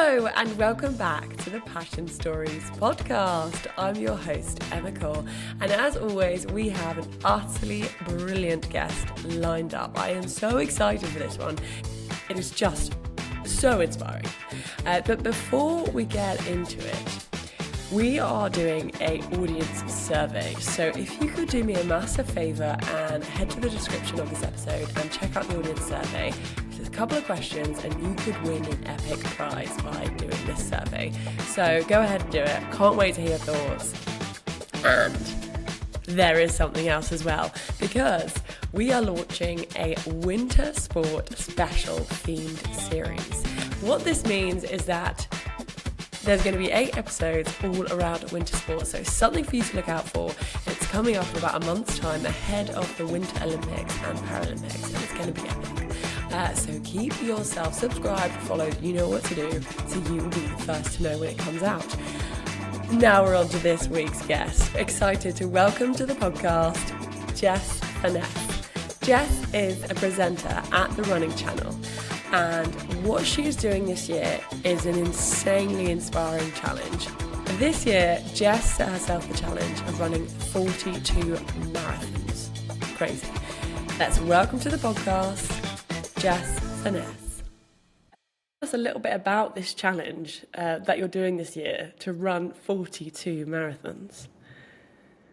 Hello and welcome back to the Passion Stories podcast. I'm your host, Emma Cole, and as always, we have an utterly brilliant guest lined up. I am so excited for this one. It is just so inspiring. But before we get into it, we are doing an audience survey. So if you could do me a massive favour and head to the description of this episode and check out the audience survey. There's a couple of questions and you could win an epic prize by doing this survey. So go ahead and do it. Can't wait to hear your thoughts. And there is something else as well, because we are launching a winter sport special themed series. What this means is that there's going to be 8 episodes all around winter sports, so something for you to look out for. It's coming up in about a month's time ahead of the Winter Olympics and Paralympics, and it's going to be epic. So keep yourself subscribed, followed, you know what to do, so you will be the first to know when it comes out. Now we're on to this week's guest. Excited to welcome to the podcast, Jesseca Furness. Jess is a presenter at the Running Channel, and what she's doing this year is an insanely inspiring challenge. This year, Jess set herself the challenge of running 42 marathons. Crazy. Let's welcome to the podcast, Jesseca Furness. Tell us a little bit about this challenge that you're doing this year to run 42 marathons.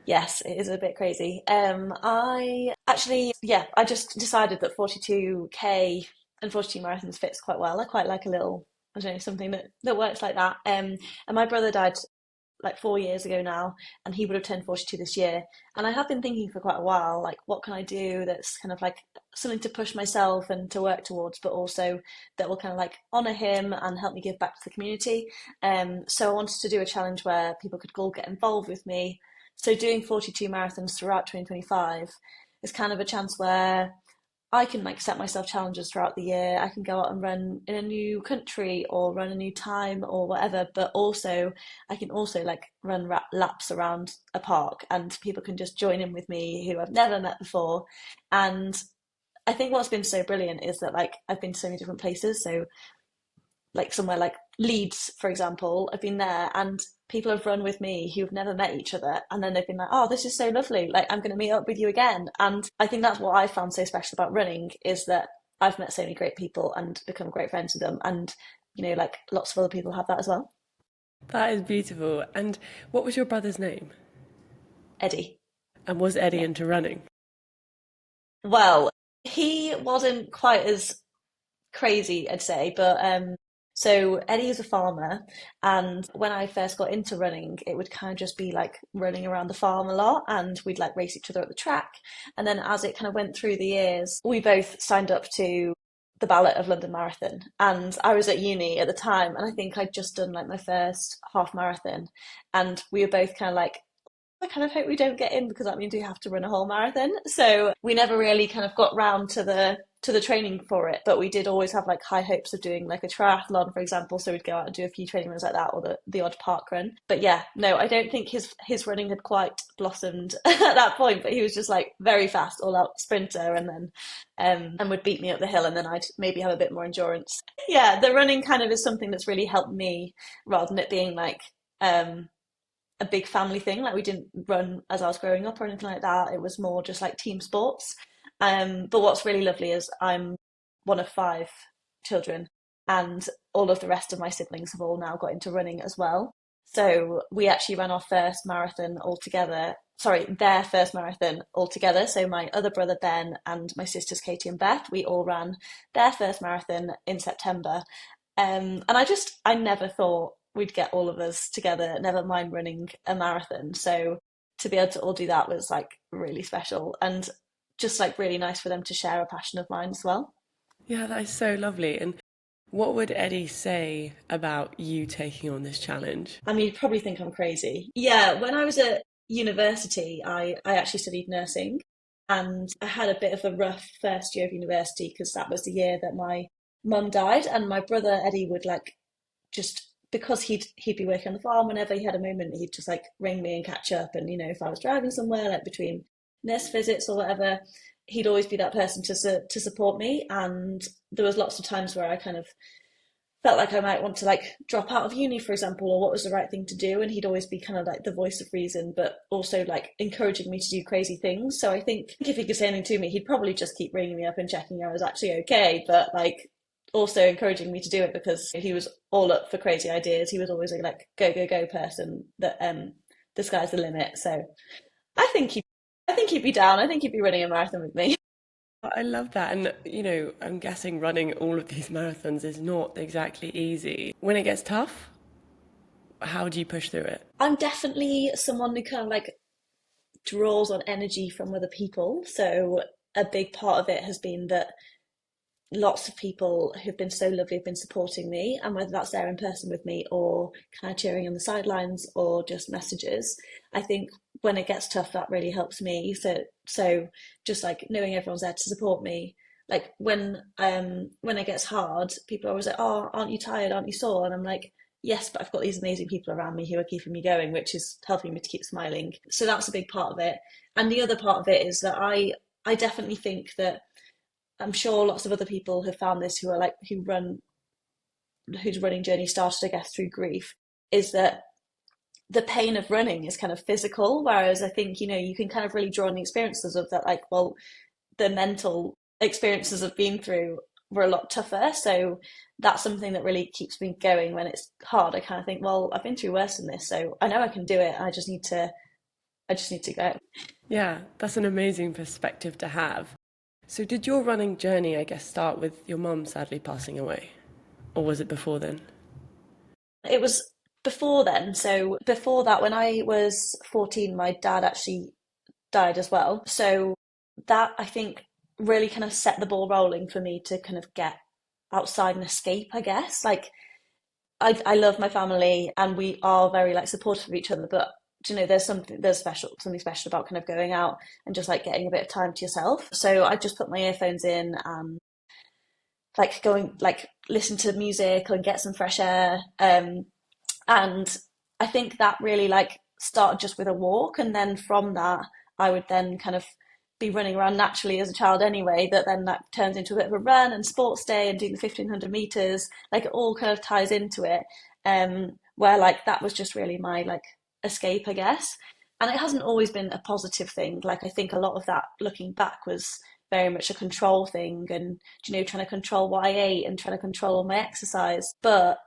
Yes, it is a bit crazy. I just decided that 42k and 42 marathons fits quite well. I quite like a little, I don't know, something that works like that. And my brother died like 4 years ago now, and he would have turned 42 this year. And I have been thinking for quite a while, like, what can I do that's kind of like something to push myself and to work towards, but also that will kind of like honour him and help me give back to the community. So I wanted to do a challenge where people could all get involved with me. So doing 42 marathons throughout 2025 is kind of a chance where I can like set myself challenges throughout the year. I can go out and run in a new country or run a new time or whatever, but also I can also like run laps around a park and people can just join in with me who I've never met before. And I think what's been so brilliant is that like I've been to so many different places. So like somewhere like Leeds, for example, I've been there and people have run with me who've never met each other, and then they've been like, oh, this is so lovely, like I'm going to meet up with you again. And I think that's what I found so special about running, is that I've met so many great people and become great friends with them, and you know, like lots of other people have that as well. That is beautiful. And what was your brother's name? Eddie. And was Eddie into running? Well, he wasn't quite as crazy, I'd say, but so Eddie is a farmer, and when I first got into running, it would kind of just be like running around the farm a lot, and we'd like race each other at the track. And then as it kind of went through the years, we both signed up to the ballot of London Marathon, and I was at uni at the time, and I think I'd just done like my first half marathon, and we were both kind of like, I kind of hope we don't get in because that means we have to run a whole marathon. So we never really kind of got round to the training for it, but we did always have like high hopes of doing like a triathlon, for example. So we'd go out and do a few training runs like that, or the odd park run. But yeah, no, I don't think his running had quite blossomed at that point, but he was just like very fast, all out sprinter, and then and would beat me up the hill, and then I'd maybe have a bit more endurance. Yeah, the running kind of is something that's really helped me, rather than it being like a big family thing. Like we didn't run as I was growing up or anything like that. It was more just like team sports. But what's really lovely is I'm one of 5 children, and all of the rest of my siblings have all now got into running as well. So we actually ran our first marathon all together. Sorry, their first marathon all together. So my other brother Ben and my sisters Katie and Beth, we all ran their first marathon in September. And I never thought we'd get all of us together, never mind running a marathon. So to be able to all do that was like really special, and just like really nice for them to share a passion of mine as well. Yeah, that is so lovely. And what would Eddie say about you taking on this challenge? I mean, you'd probably think I'm crazy. Yeah, when I was at university, I actually studied nursing, and I had a bit of a rough first year of university because that was the year that my mum died, and my brother Eddie would like just, because he'd be working on the farm, whenever he had a moment, he'd just like ring me and catch up. And, you know, if I was driving somewhere, like between nurse visits or whatever, he'd always be that person to support me. And there was lots of times where I kind of felt like I might want to like drop out of uni, for example, or what was the right thing to do. And he'd always be kind of like the voice of reason, but also like encouraging me to do crazy things. So I think if he could say anything to me, he'd probably just keep ringing me up and checking I was actually okay, but like also encouraging me to do it because he was all up for crazy ideas. He was always a like go, go, go person that the sky's the limit. So I think he I think he'd be down. I think he'd be running a marathon with me. I love that. And, I'm guessing running all of these marathons is not exactly easy. When it gets tough, how do you push through it? I'm definitely someone who kind of like draws on energy from other people. So a big part of it has been that lots of people who've been so lovely have been supporting me, and whether that's there in person with me or kind of cheering on the sidelines or just messages. I think when it gets tough, that really helps me. So just like knowing everyone's there to support me. Like when it gets hard, people are always like, "Oh, aren't you tired? Aren't you sore?" And I'm like, "Yes, but I've got these amazing people around me who are keeping me going, which is helping me to keep smiling." So that's a big part of it. And the other part of it is that I definitely think that I'm sure lots of other people have found this who are like whose running journey started, I guess, through grief, is that the pain of running is kind of physical, whereas I think, you can kind of really draw on the experiences of that, like, well, the mental experiences I've been through were a lot tougher. So that's something that really keeps me going when it's hard. I kind of think, well, I've been through worse than this, so I know I can do it. I just need to go. Yeah, that's an amazing perspective to have. So, did your running journey, I guess, start with your mum sadly passing away? Or was it before then? It was before then. So before that, when I was 14, my dad actually died as well. So that I think really kind of set the ball rolling for me to kind of get outside and escape, I guess. Like I love my family and we are very like supportive of each other, but there's something special about kind of going out and just like getting a bit of time to yourself. So I just put my earphones in and like going like listen to music and get some fresh air. And I think that really like started just with a walk, and then from that I would then kind of be running around naturally as a child anyway, that then that turns into a bit of a run and sports day and doing the 1500 meters, like it all kind of ties into it. Where like that was just really my like escape, I guess. And it hasn't always been a positive thing. Like I think a lot of that looking back was very much a control thing, and trying to control what I ate and trying to control all my exercise. But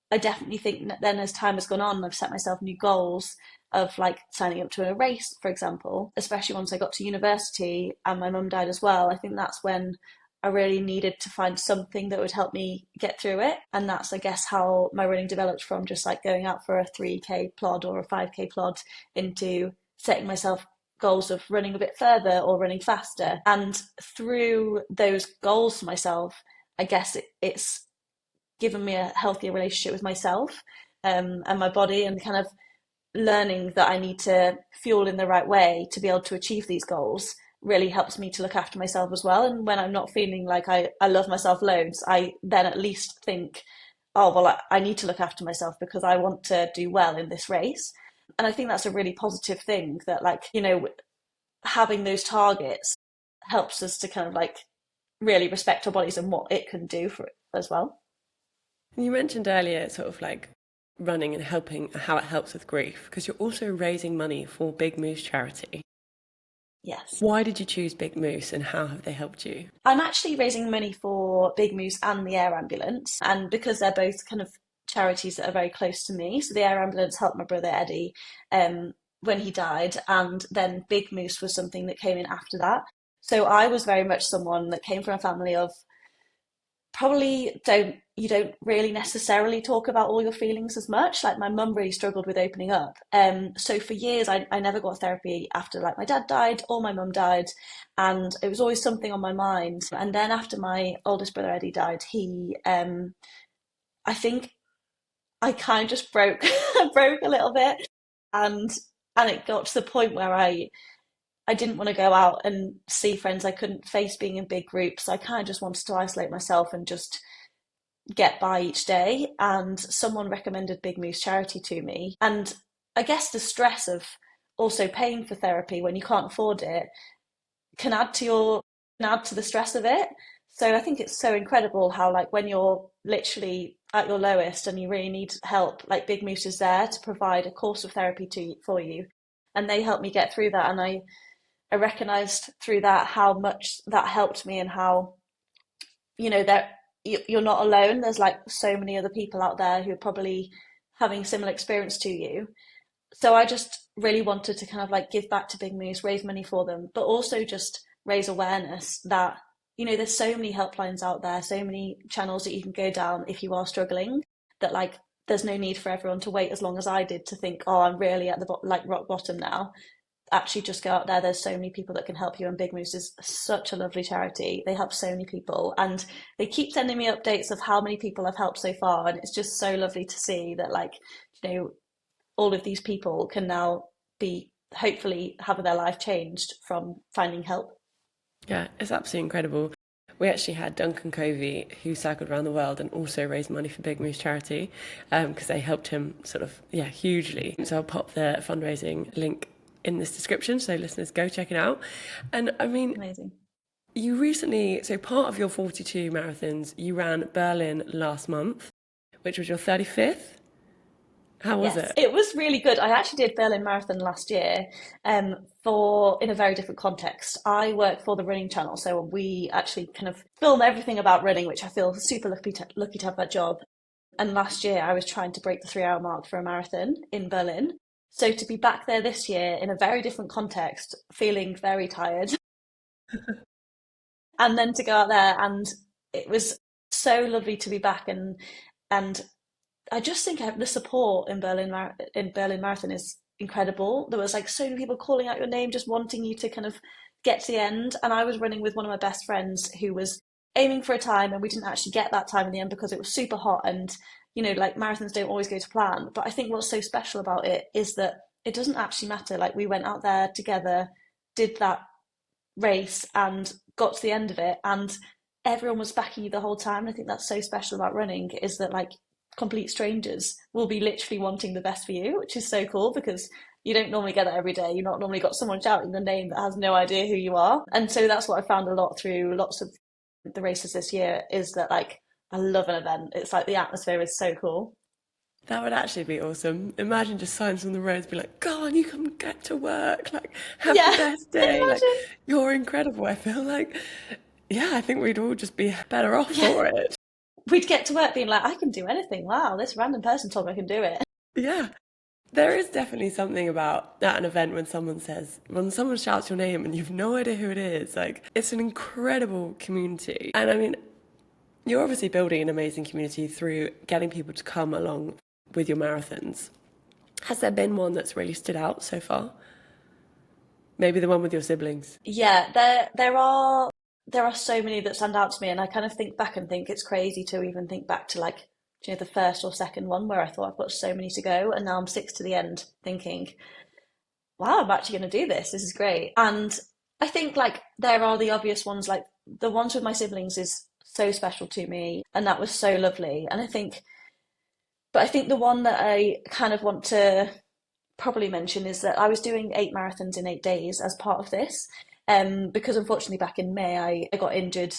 I definitely think that then as time has gone on, I've set myself new goals of like signing up to a race, for example, especially once I got to university and my mum died as well. I think that's when I really needed to find something that would help me get through it. And that's, I guess, how my running developed from just like going out for a 3K plod or a 5K plod into setting myself goals of running a bit further or running faster. And through those goals for myself, I guess it's given me a healthier relationship with myself and my body, and kind of learning that I need to fuel in the right way to be able to achieve these goals really helps me to look after myself as well. And when I'm not feeling like I love myself loads, I then at least think, oh, well, I need to look after myself because I want to do well in this race. And I think that's a really positive thing that, like, having those targets helps us to kind of like really respect our bodies and what it can do for it as well. You mentioned earlier sort of like running and helping, how it helps with grief, because you're also raising money for Big Moose charity. Yes. Why did you choose Big Moose and how have they helped you? I'm actually raising money for Big Moose and the Air Ambulance, and because they're both kind of charities that are very close to me. So the Air Ambulance helped my brother Eddie when he died, and then Big Moose was something that came in after that. So I was very much someone that came from a family of probably don't really necessarily talk about all your feelings as much. Like my mum really struggled with opening up. So for years I never got therapy after like my dad died or my mum died, and it was always something on my mind. And then after my oldest brother Eddie died, he I think I kind of just broke broke a little bit, and it got to the point where I didn't want to go out and see friends. I couldn't face being in big groups. I kind of just wanted to isolate myself and just get by each day. And someone recommended Big Moose Charity to me. And I guess the stress of also paying for therapy when you can't afford it can add to the stress of it. So I think it's so incredible how like when you're literally at your lowest and you really need help, like Big Moose is there to provide a course of therapy for you. And they helped me get through that. And I recognized through that how much that helped me, and how, that you're not alone. There's like so many other people out there who are probably having similar experience to you. So I just really wanted to kind of like give back to Big Moose, raise money for them, but also just raise awareness that, there's so many helplines out there, so many channels that you can go down if you are struggling, that like there's no need for everyone to wait as long as I did to think, oh, I'm really at the like rock bottom now. Actually, just go out there. There's so many people that can help you, and Big Moose is such a lovely charity. They help so many people, and they keep sending me updates of how many people I've helped so far, and it's just so lovely to see that, like, all of these people can now be hopefully having their life changed from finding help. Yeah, it's absolutely incredible. We actually had Duncan Covey, who cycled around the world and also raised money for Big Moose charity, because they helped him sort of, hugely. So I'll pop the fundraising link in this description, so listeners, go check it out. And I mean, amazing. You recently, so part of your 42 marathons, you ran Berlin last month, which was your 35th. How was it? It was really good. I actually did Berlin Marathon last year, in a very different context. I work for the running channel, so we actually kind of film everything about running, which I feel super lucky to have that job. And last year I was trying to break the 3 hour mark for a marathon in Berlin. So to be back there this year in a very different context, feeling very tired, and then to go out there, and it was so lovely to be back, and I just think the support in Berlin Marathon is incredible. There was like so many people calling out your name, just wanting you to kind of get to the end. And I was running with one of my best friends who was aiming for a time, and we didn't actually get that time in the end because it was super hot. And like marathons don't always go to plan. But I think what's so special about it is that it doesn't actually matter. Like, we went out there together, did that race, and got to the end of it, and everyone was backing you the whole time. And I think that's so special about running, is that like complete strangers will be literally wanting the best for you, which is so cool, because you don't normally get that every day. You're not normally got someone shouting your name that has no idea who you are. And so that's what I found a lot through lots of the races this year, is that like I love an event. It's like the atmosphere is so cool. That would actually be awesome. Imagine just signs on the roads be like, go on, you can get to work, like, have the best day. Like, you're incredible. I feel like, I think we'd all just be better off for it. We'd get to work being like, I can do anything. Wow, this random person told me I can do it. Yeah. There is definitely something about at an event when someone shouts your name and you've no idea who it is. Like, it's an incredible community. And I mean, you're obviously building an amazing community through getting people to come along with your marathons. Has there been one that's really stood out so far? Maybe the one with your siblings. Yeah, there are so many that stand out to me, and I kind of think back and think it's crazy to even think back to like, the first or second one where I thought I've got so many to go, and now I'm 6 to the end thinking, wow, I'm actually going to do this. This is great. And I think like there are the obvious ones, like the ones with my siblings is so special to me, and that was so lovely. And I think the one that I kind of want to probably mention is that I was doing 8 marathons in 8 days as part of this. Because unfortunately back in May I got injured.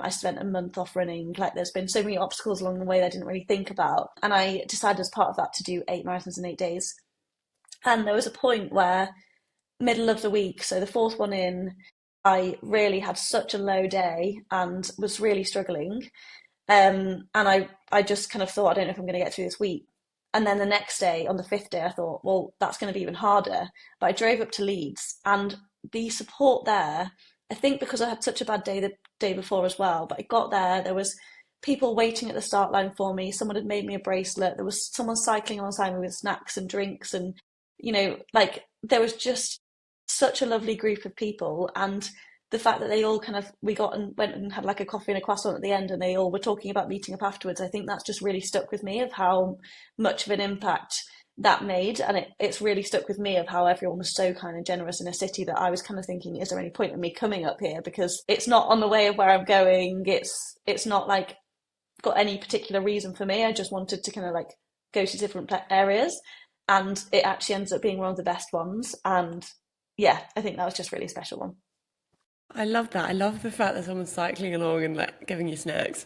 I spent a month off running. Like, there's been so many obstacles along the way that I didn't really think about. And I decided as part of that to do 8 marathons in 8 days. And there was a point where, middle of the week, so the fourth one in, I really had such a low day and was really struggling. And I just kind of thought, I don't know if I'm going to get through this week. And then the next day, on the 5th day, I thought, well, that's going to be even harder. But I drove up to Leeds, and the support there, I think because I had such a bad day the day before as well, but I got there was people waiting at the start line for me. Someone had made me a bracelet. There was someone cycling alongside me with snacks and drinks. And, like, there was just such a lovely group of people. And the fact that they all we got and went and had like a coffee and a croissant at the end, and they all were talking about meeting up afterwards, I think that's just really stuck with me, of how much of an impact that made. And it's really stuck with me of how everyone was so kind of generous in a city that I was kind of thinking, is there any point in me coming up here? Because it's not on the way of where I'm going. It's not like got any particular reason for me. I just wanted to kind of like go to different areas, and it actually ends up being one of the best ones. And yeah, I think that was just really a special one. I love that. I love the fact that someone's cycling along and like giving you snacks.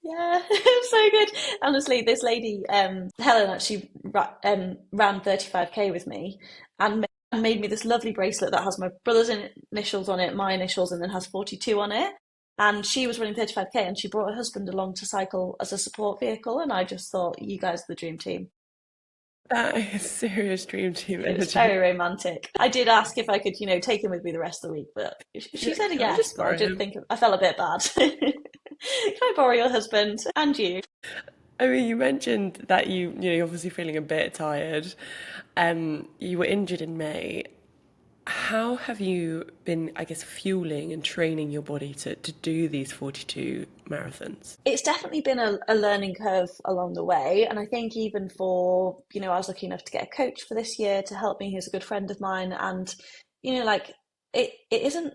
Yeah, so good. Honestly, this lady, Helen, actually ran 35K with me and made me this lovely bracelet that has my brother's initials on it, my initials, and then has 42 on it. And she was running 35K and she brought her husband along to cycle as a support vehicle. And I just thought, you guys are the dream team. That is serious dream team It was energy. very romantic. I did ask if I could, take him with me the rest of the week, but she Yeah, said can I yes, just but I borrow did him? think I felt a bit bad. Can I borrow your husband and you? I mean, you mentioned that you're obviously feeling a bit tired. You were injured in May. How have you been, I guess, fueling and training your body to do these 42 marathons? It's definitely been a learning curve along the way. And I think even for, I was lucky enough to get a coach for this year to help me, who's a good friend of mine. And, like it isn't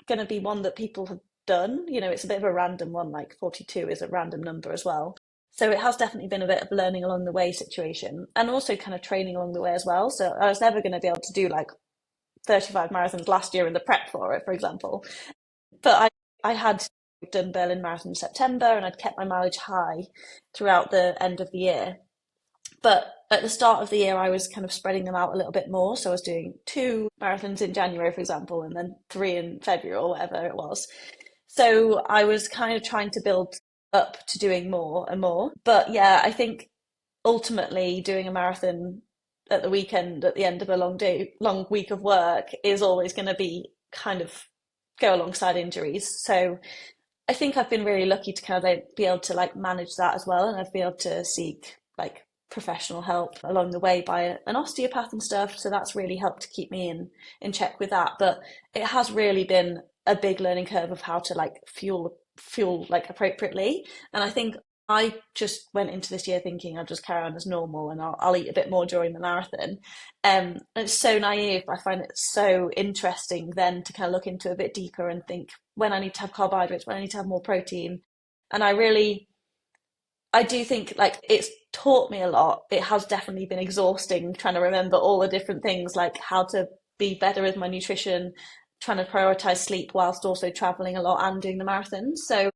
going to be one that people have done. It's a bit of a random one, like 42 is a random number as well. So it has definitely been a bit of learning along the way situation and also kind of training along the way as well. So I was never going to be able to do like 35 marathons last year in the prep for it, for example. But I had done Berlin Marathon in September and I'd kept my mileage high throughout the end of the year. But at the start of the year, I was kind of spreading them out a little bit more. So I was doing two marathons in January, for example, and then three in February or whatever it was. So I was kind of trying to build up to doing more and more. But yeah, I think ultimately doing a marathon at the weekend at the end of a long week of work is always going to be kind of go alongside injuries. So I think I've been really lucky to kind of like, be able to like manage that as well, and I've been able to seek like professional help along the way by an osteopath and stuff. So that's really helped to keep me in check with that. But it has really been a big learning curve of how to like fuel like appropriately. And I think I just went into this year thinking I'll just carry on as normal and I'll eat a bit more during the marathon. And it's so naive. I find it so interesting then to kind of look into a bit deeper and think when I need to have carbohydrates, when I need to have more protein. And I do think like it's taught me a lot. It has definitely been exhausting trying to remember all the different things, like how to be better with my nutrition, trying to prioritize sleep whilst also traveling a lot and doing the marathons. So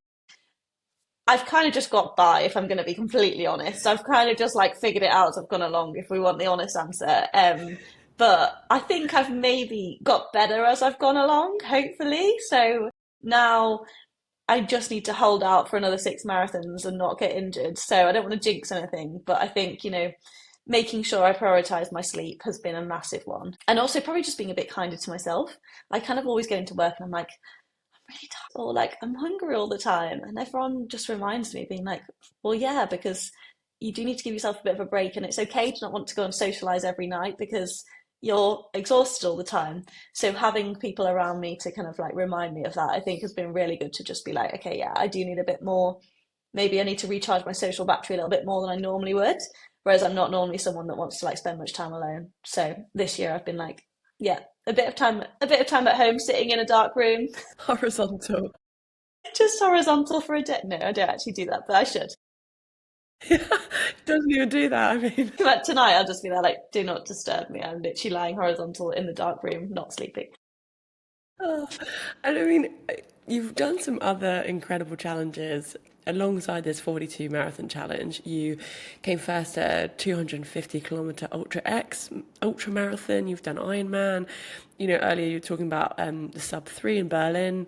I've kind of just got by, if I'm going to be completely honest. I've kind of just like figured it out as I've gone along, if we want the honest answer. But I think I've maybe got better as I've gone along, hopefully. So now I just need to hold out for another six marathons and not get injured. So I don't want to jinx anything, but I think, making sure I prioritize my sleep has been a massive one. And also probably just being a bit kinder to myself. I kind of always go into work and I'm like, really tired or like I'm hungry all the time. And everyone just reminds me, being like, well, yeah, because you do need to give yourself a bit of a break and it's okay to not want to go and socialize every night because you're exhausted all the time. So having people around me to kind of like remind me of that, I think has been really good to just be like, okay, yeah, I do need a bit more. Maybe I need to recharge my social battery a little bit more than I normally would. Whereas I'm not normally someone that wants to like spend much time alone. So this year I've been like, yeah, a bit of time at home sitting in a dark room, Horizontal. just horizontal for a day. No, I don't actually do that, but I should. Doesn't even do that. I mean, But tonight I'll just be there like, do not disturb me. I'm literally lying horizontal in the dark room, not sleeping. oh. And I mean, you've done some other incredible challenges alongside this 42 marathon challenge. You came first at a 250-kilometer Ultra X ultra marathon. You've done Ironman. Earlier you were talking about the sub 3 in Berlin.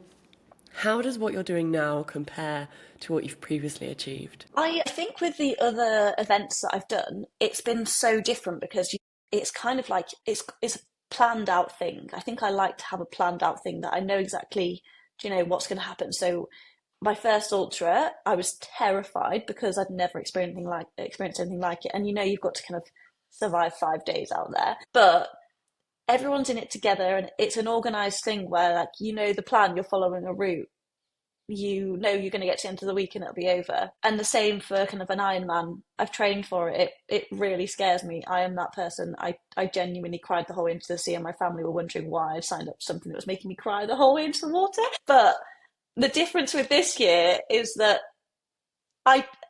How does what you're doing now compare to what you've previously achieved? I think with the other events that I've done, it's been so different because it's kind of like it's a planned out thing. I think I like to have a planned out thing that I know exactly, what's going to happen. So my first ultra, I was terrified because I'd never experienced anything like it. And you've got to kind of survive 5 days out there. But everyone's in it together and it's an organized thing where like the plan, you're following a route, you're going to get to the end of the week and it'll be over. And the same for kind of an Ironman. I've trained for it. It really scares me. I am that person. I genuinely cried the whole way into the sea and my family were wondering why I'd signed up for something that was making me cry the whole way into the water. But the difference with this year is that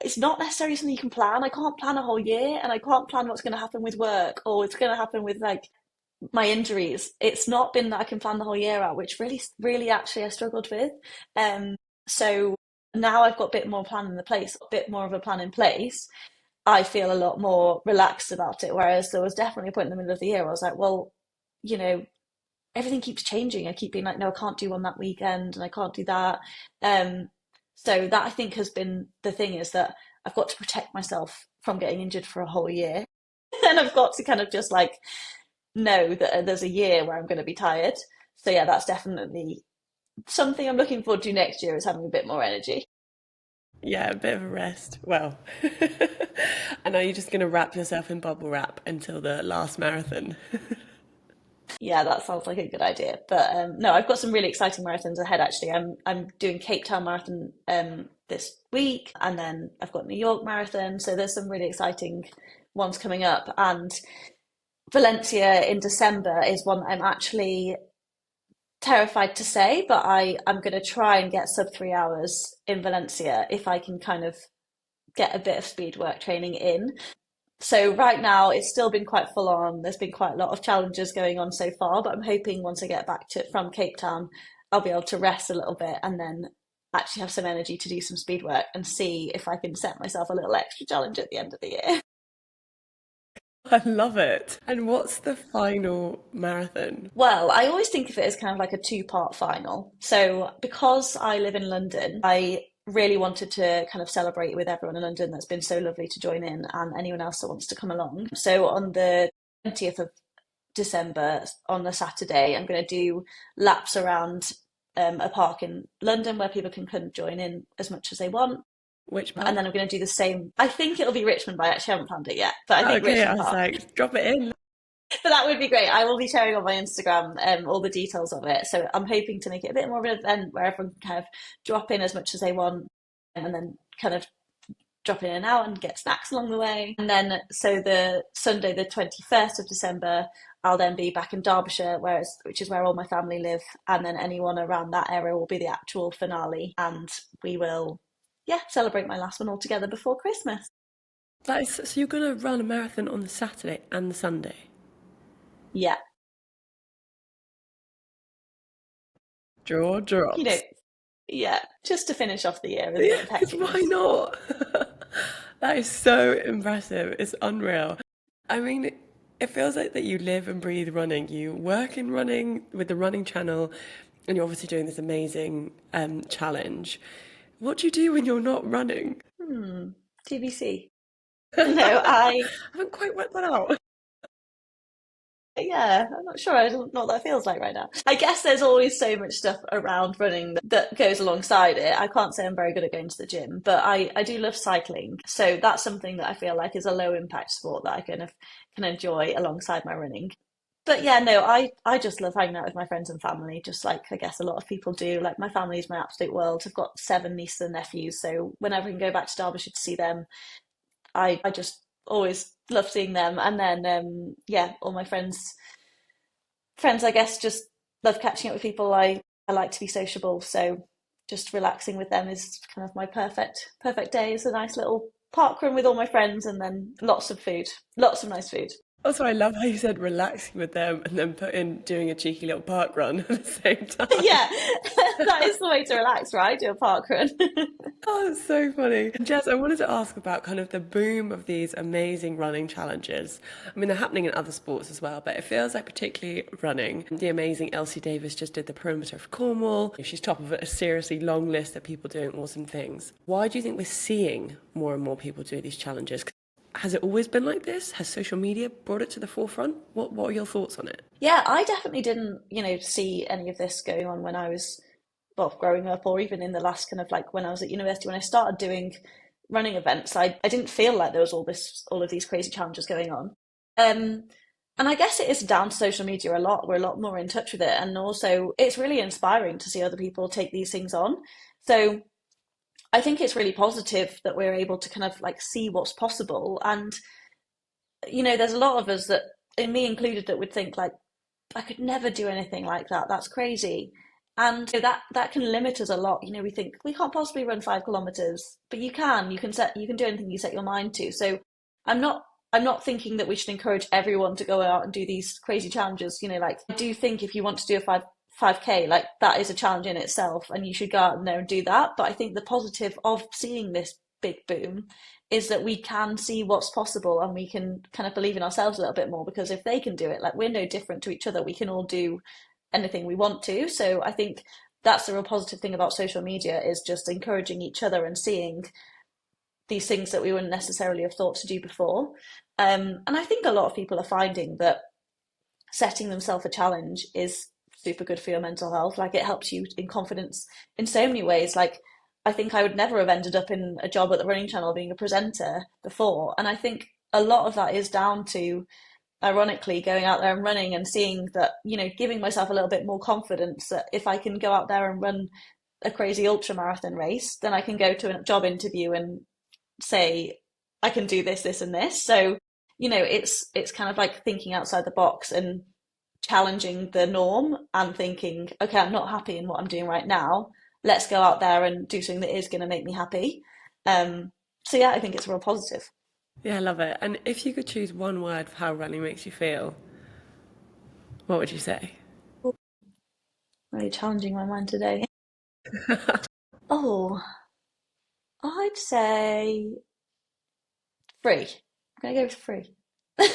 it's not necessarily something you can plan. I can't plan a whole year and I can't plan what's going to happen with work or what's going to happen with like my injuries. It's not been that I can plan the whole year out, which really, really actually I struggled with. So Now I've got a bit more plan in the place, a bit more of a plan in place. I feel a lot more relaxed about it. Whereas there was definitely a point in the middle of the year where I was like, well, you know, everything keeps changing. I keep being like, no, I can't do one that weekend and I can't do that. Um, so that I think has been the thing, is that I've got to protect myself from getting injured for a whole year. And I've got to kind of just like know that there's a year where I'm going to be tired. So yeah, that's definitely something I'm looking forward to next year, is having a bit more energy. Yeah, a bit of a rest. Well, and are you just going to wrap yourself in bubble wrap until the last marathon? Yeah, that sounds like a good idea. But no, I've got some really exciting marathons ahead actually. I'm doing Cape Town Marathon this week, and then I've got New York Marathon. So there's some really exciting ones coming up. And Valencia in December is one that I'm actually terrified to say, but I'm going to try and get sub 3 hours in Valencia if I can kind of get a bit of speed work training in. So right now it's still been quite full on. There's been quite a lot of challenges going on so far, but I'm hoping once I get back to from Cape Town, I'll be able to rest a little bit and then actually have some energy to do some speed work and see if I can set myself a little extra challenge at the end of the year. I love it. And what's the final marathon? Well, I always think of it as kind of like a two-part final. So because I live in London, I really wanted to kind of celebrate with everyone in London that's been so lovely to join in, and anyone else that wants to come along. So on the 20th of December, on the Saturday, I'm going to do laps around a park in London where people can join in as much as they want. Which And park? then I'm going to do the same. I think it'll be Richmond, but I actually haven't planned it yet. But I think Okay, I Richmond was Park. like, drop it in. But that would be great. I will be sharing on my Instagram all the details of it. So I'm hoping to make it a bit more of an event where everyone can kind of drop in as much as they want, and then kind of drop in and out and get snacks along the way. And then so the Sunday, the 21st of December, I'll then be back in Derbyshire, which is where all my family live. And then anyone around that area will be the actual finale. And we will, yeah, celebrate my last one all together before Christmas. That is, so you're going to run a marathon on the Saturday and the Sunday? Yeah, Draw you know, drops. yeah, just to finish off the year with a bit Yeah, of because why heckiness. not? That is so impressive. It's unreal. I mean, it feels like that you live and breathe running. You work in running with the running channel, and you're obviously doing this amazing challenge. What do you do when you're not running? TBC. No, I haven't quite worked that out. yeah, I'm not sure. I don't know what that feels like right now. I guess there's always so much stuff around running that goes alongside it. I can't say I'm very good at going to the gym, but I do love cycling. So that's something that I feel like is a low impact sport that I can enjoy alongside my running. But yeah, no, I just love hanging out with my friends and family, just like I guess a lot of people do. Like my family is my absolute world. I've got seven nieces and nephews, so whenever I can go back to Derbyshire to see them, I just always love seeing them. And then yeah, all my friends I guess just love catching up with people. I like to be sociable, so just relaxing with them is kind of my perfect day. It's a nice little park run with all my friends, and then lots of food, lots of nice food. Also, I love how you said relaxing with them and then put in doing a cheeky little park run at the same time. Yeah, that is the way to relax, right? Do a park run. Oh, it's so funny. Jess, I wanted to ask about kind of the boom of these amazing running challenges. I mean, they're happening in other sports as well, but it feels like particularly running. The amazing Elsie Davis just did the perimeter of Cornwall. She's top of a seriously long list of people doing awesome things. Why do you think we're seeing more and more people do these challenges? Has it always been like this? Has social media brought it to the forefront? What are your thoughts on it? Yeah, I definitely didn't, see any of this going on when I was, well, growing up, or even in the last kind of like when I was at university, when I started doing running events, I didn't feel like there was all of these crazy challenges going on. Um, and I guess it is down to social media a lot. We're a lot more in touch with it. And also it's really inspiring to see other people take these things on. So I think it's really positive that we're able to kind of like see what's possible. And, there's a lot of us that, and me included, that would think like, I could never do anything like that. That's crazy. And that can limit us a lot. We think we can't possibly run 5 kilometers, but you can. You can do anything you set your mind to. So I'm not I'm not thinking that we should encourage everyone to go out and do these crazy challenges. Like I do think if you want to do a 5K, like that is a challenge in itself, and you should go out there and do that. But I think the positive of seeing this big boom is that we can see what's possible, and we can kind of believe in ourselves a little bit more, because if they can do it, like we're no different to each other. We can all do anything we want to. So I think that's the real positive thing about social media, is just encouraging each other and seeing these things that we wouldn't necessarily have thought to do before. And I think a lot of people are finding that setting themselves a challenge is super good for your mental health. Like it helps you in confidence in so many ways. Like I think I would never have ended up in a job at the running channel being a presenter before. And I think a lot of that is down to, ironically, going out there and running and seeing that, giving myself a little bit more confidence that if I can go out there and run a crazy ultra marathon race, then I can go to a job interview and say, I can do this, this, and this. So, it's kind of like thinking outside the box and challenging the norm and thinking, okay, I'm not happy in what I'm doing right now. Let's go out there and do something that is going to make me happy. So yeah, I think it's a real positive. Yeah, I love it. And if you could choose one word for how running makes you feel, what would you say? Really challenging my mind today. Oh, I'd say free. I'm going to go with free.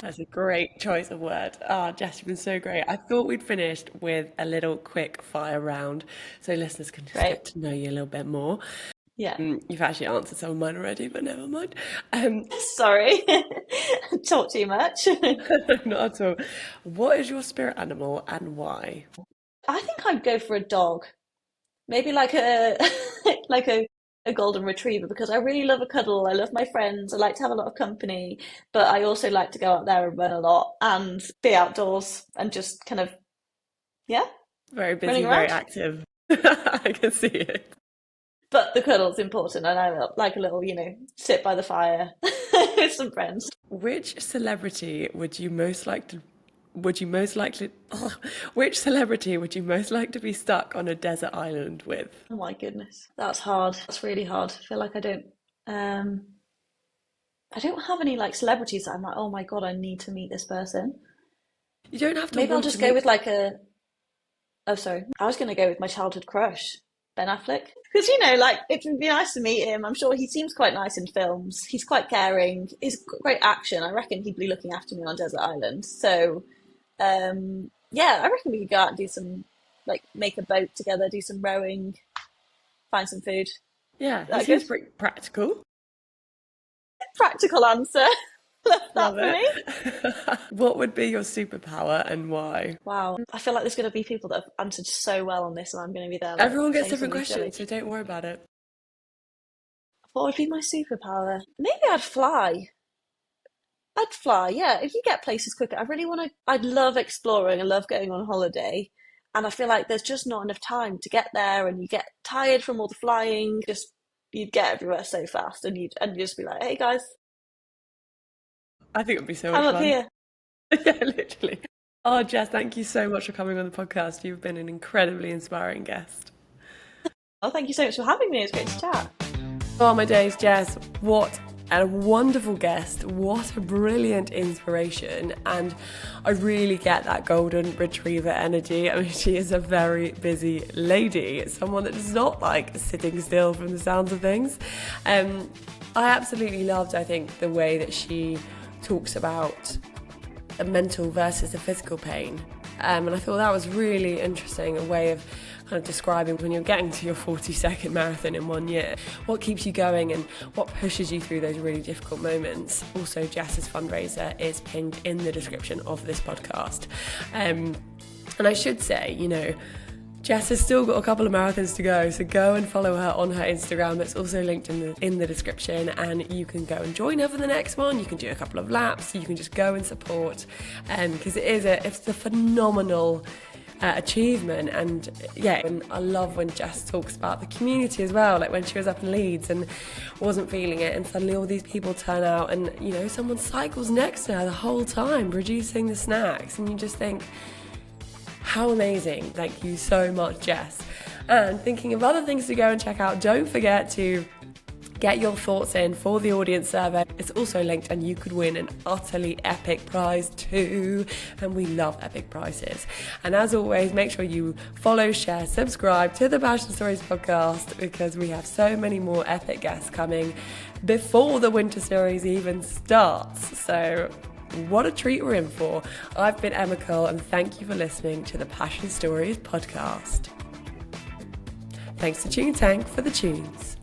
That's a great choice of word. Jess, you've been so great. I thought we'd finished with a little quick fire round so listeners can just get to know you a little bit more. Yeah. You've actually answered some of mine already, but never mind. Sorry, talk too much. Not at all. What is your spirit animal and why? I think I'd go for a dog. Maybe like a like a golden retriever, because I really love a cuddle. I love my friends. I like to have a lot of company, but I also like to go out there and run a lot and be outdoors and just kind of, yeah, Very busy, very active. I can see it. But the cuddle's important, and I like a little, sit by the fire with some friends. Which celebrity would you most likely which celebrity would you most like to be stuck on a desert island with? Oh my goodness, that's hard. That's really hard. I feel like I don't have any like celebrities that I'm like, oh my God, I need to meet this person. You don't have to. Maybe I'll just go with like oh, sorry. I was going to go with my childhood crush, Ben Affleck. Because, like, it would be nice to meet him. I'm sure he seems quite nice in films. He's quite caring. He's great action. I reckon he'd be looking after me on Desert Island. So, yeah, I reckon we could go out and do some, like, make a boat together, do some rowing, find some food. Yeah, that seems pretty practical. Practical answer. Love it. What would be your superpower and why? Wow. I feel like there's going to be people that have answered so well on this, and I'm going to be there. Like, everyone gets different questions, so don't worry about it. What would be my superpower? Maybe I'd fly. I'd fly, yeah. If you get places quicker, I'd love exploring. I love going on holiday. And I feel like there's just not enough time to get there, and you get tired from all the flying. You'd get everywhere so fast, and you'd just be like, hey guys. I think it would be so much fun. I'm up here. Yeah, literally. Oh, Jess, thank you so much for coming on the podcast. You've been an incredibly inspiring guest. Oh, thank you so much for having me. It's great to chat. Oh, my days, Jess. What a wonderful guest. What a brilliant inspiration. And I really get that golden retriever energy. I mean, she is a very busy lady, someone that does not like sitting still from the sounds of things. I absolutely loved, I think, the way that she talks about the mental versus the physical pain. And I thought that was really interesting, a way of kind of describing when you're getting to your 42nd marathon in 1 year, what keeps you going and what pushes you through those really difficult moments. Also, Jess's fundraiser is pinned in the description of this podcast. And I should say, Jess has still got a couple of marathons to go, so go and follow her on her Instagram. That's also linked in the description, and you can go and join her for the next one. You can do a couple of laps. You can just go and support, because it's a phenomenal achievement. And yeah, and I love when Jess talks about the community as well, like when she was up in Leeds and wasn't feeling it, and suddenly all these people turn out, and someone cycles next to her the whole time producing the snacks, and you just think, how amazing. Thank you so much, Jess. And thinking of other things to go and check out, don't forget to Get your thoughts in for the audience survey. It's also linked and you could win an utterly epic prize too. And we love epic prizes. And as always, make sure you follow, share, subscribe to the Passion Stories podcast because we have so many more epic guests coming before the winter series even starts. So what a treat we're in for. I've been Emma Cole and thank you for listening to the Passion Stories podcast. Thanks to Tune Tank for the tunes.